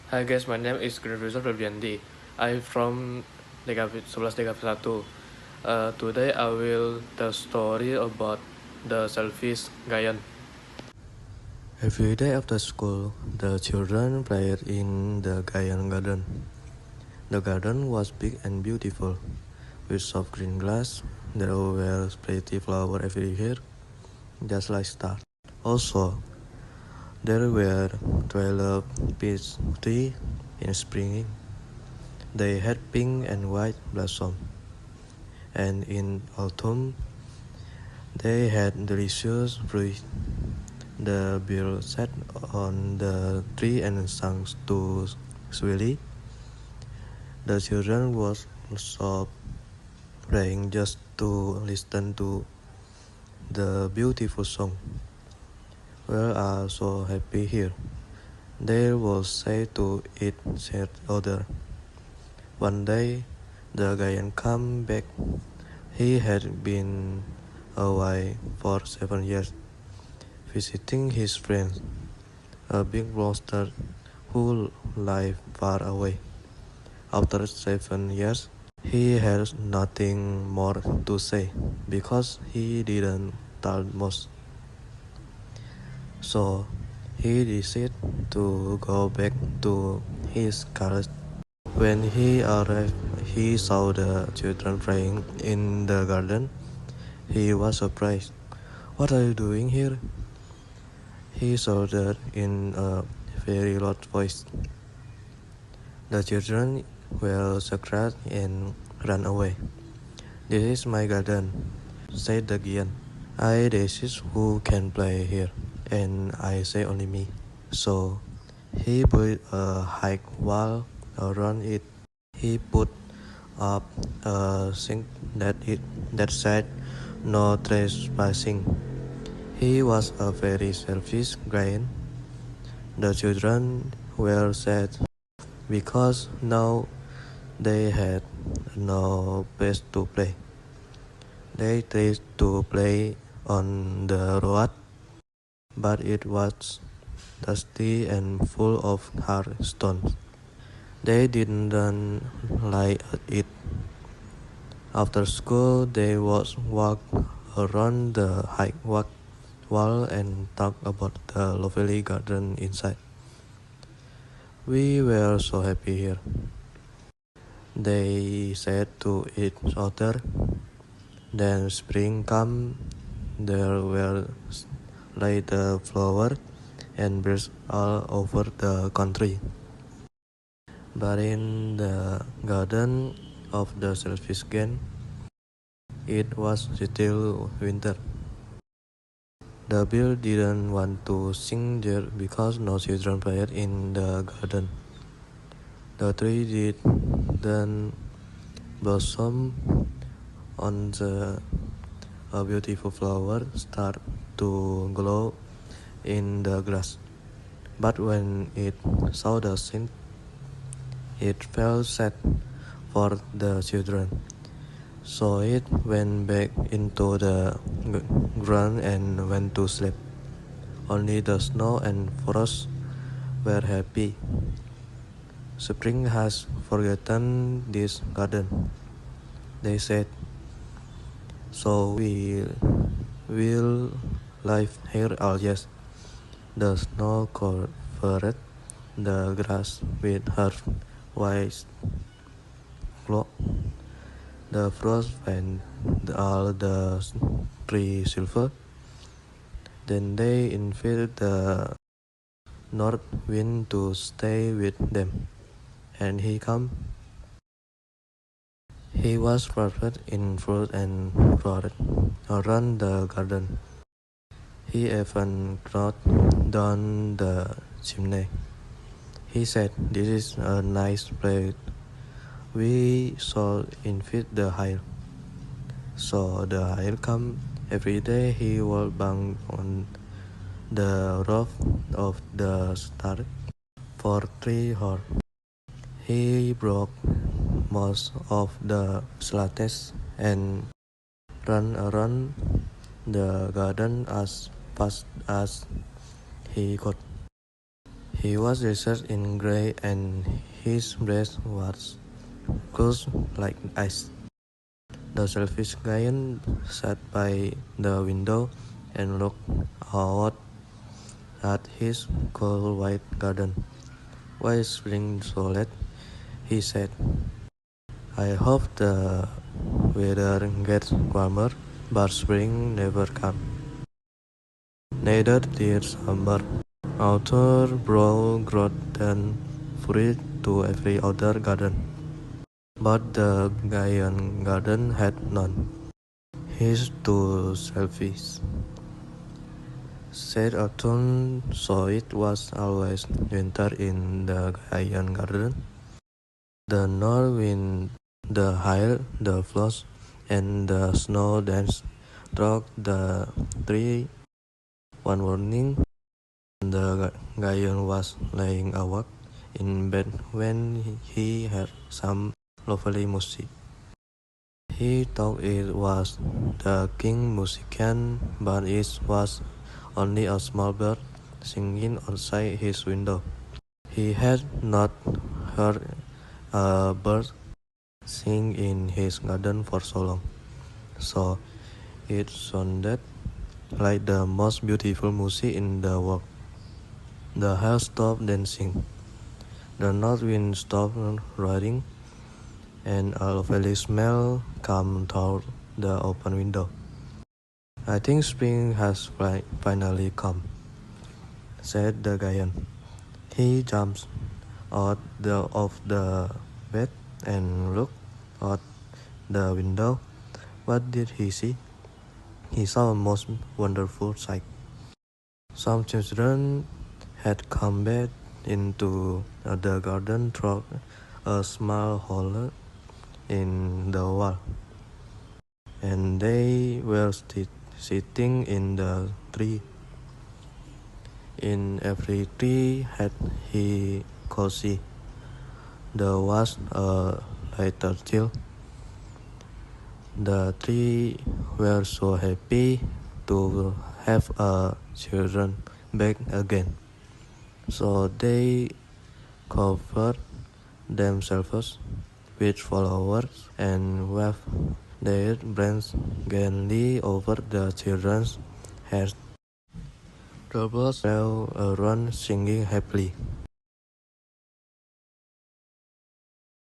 Hi guys, my name is Gregor Febriandi. I'm from DKV 11 DKV 1. Today I will tell story about the selfish giant. Every day after school, the children played in the giant garden. The garden was big and beautiful, with soft green grass. There were pretty flowers everywhere, just like stars. Also, there were 12 peach trees in spring. They had pink and white blossoms, and in autumn they had delicious fruit. The birds sat on the tree and sang too sweetly. The children was so playing just to listen to the beautiful song. We are so happy here. They will say to each other. One day, the giant came back. He had been away for 7 years, visiting his friends, a big monster who lived far away. After 7 years, he had nothing more to say because he didn't tell much. So he decided to go back to his carriage. When he arrived, he saw the children playing in the garden. He was surprised. "What are you doing here?" he shouted in a very loud voice. The children were scared and ran away. "This is my garden," said the giant. "I decide who can play here, and I say only me." So he built a high wall around it. He put up a sign that said no trespassing. He was a very selfish giant. The children were sad because now they had no place to play. They tried to play on the road, but it was dusty and full of hard stones. They didn't like it. After school, they would walk around the high wall and talk about the lovely garden inside. "We were so happy here," they said to each other. Then spring came. There were later flowers and birds all over the country. But in the garden of the selfish giant, it was still winter. The bear didn't want to sing there because no children played in the garden. The tree didn't blossom on the a beautiful flower started to glow in the grass. But when it saw the sun, it felt sad for the children. So it went back into the ground and went to sleep. Only the snow and frost were happy. "Spring has forgotten this garden," they said. "So we will live here always." The snow covered the grass with her white cloak. The frost went all the trees silver. Then they invited the north wind to stay with them, and he came. He was perfect in fruit and flowered around the garden. He even crawled down the chimney. He said, "This is a nice place. We should invite the hare." So the hare came. Every day he would bang on the roof of the star for 3 hours. He broke most of the slates and ran around the garden as fast as he could. He was dressed in grey and his breast was cold like ice. The selfish giant sat by the window and looked out at his cold white garden. "Why is spring so late?" he said. "I hope the weather gets warmer, but spring never comes. Neither did summer. Autumn brought growth and fruit to every other garden, but the giant garden had none. He's too selfish," said Autumn, "so it was always winter in the giant garden. The north wind, the hail, the floods, and the snow danced through the tree. One morning, the giant was lying awake in bed when he heard some lovely music. He thought it was the king musician, but it was only a small bird singing outside his window. He had not heard a bird sing in his garden for so long, so it sounded like the most beautiful music in the world. The hail stopped dancing, the north wind stopped roaring, and a lovely smell came through the open window. "I think spring has finally come," said the giant. He jumped out of the bed and looked out the window. What did he see? He saw a most wonderful sight. Some children had come back into the garden through a small hole in the wall, and they were sitting in the tree. In every tree had he could see there was a little child. The three were so happy to have a children back again, so they covered themselves with flowers and waved their branches gently over the children's heads. The birds flew around singing happily.